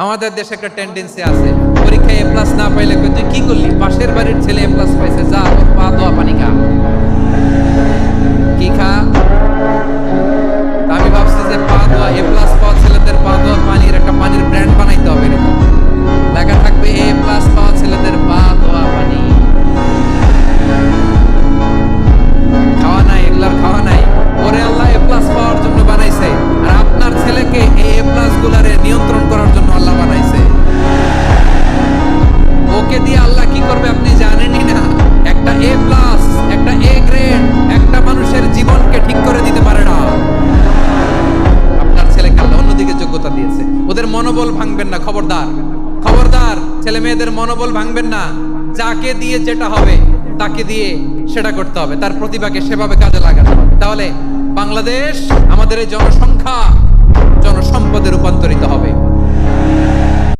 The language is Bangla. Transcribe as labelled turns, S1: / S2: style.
S1: আমাদের দেশে একটা টেন্ডেন্সি আছে, পরীক্ষায় এ প্লাস না পাইলে কই তুই কি করলি, পাশের বাড়ির ছেলে এ প্লাস পাইছে, যা ওর পা দোয়া পানি খা। কি খা? তা আমি ভাবছি যে পা দোয়া, এ প্লাস পাওয়া ছেলেদের পা দোয়া পানির একটা পানির ব্র্যান্ড বানাইতে হবে, এরকম লেখা থাকবে এ প্লাস পাওয়া ছেলেদের পা দোয়া পানি। খাওয়া নাই, এগুলার খাওয়া নাই। ওরে আল্লাহ এ প্লাস পাওয়ার জন্য বানাইছে, আর আপনার ছেলেকে এই এ প্লাস গুলারে নিয়ন্ত্রণ করার জন্য আল্লাহ বানাইছে। ওকে দিয়ে আল্লাহ কি করবে আপনি জানেনই না। একটা এ প্লাস, একটা এ গ্রেড একটা মানুষের জীবনকে ঠিক করে দিতে পারে না। আপনার ছেলেকে আল্লাহ অন্যদিকে যোগ্যতা দিয়েছে। ওদের মনোবল ভাঙবেন না, খবরদার খবরদার। ছেলে মেয়েদের মনোবল ভাঙবেন না। যাকে দিয়ে যেটা হবে তাকে দিয়ে সেটা করতে হবে, তার প্রতিভাকে সেভাবে কাজে লাগাতে হবে। তাহলে বাংলাদেশ, আমাদের এই জনসংখ্যা জনসম্পদে রূপান্তরিত হবে।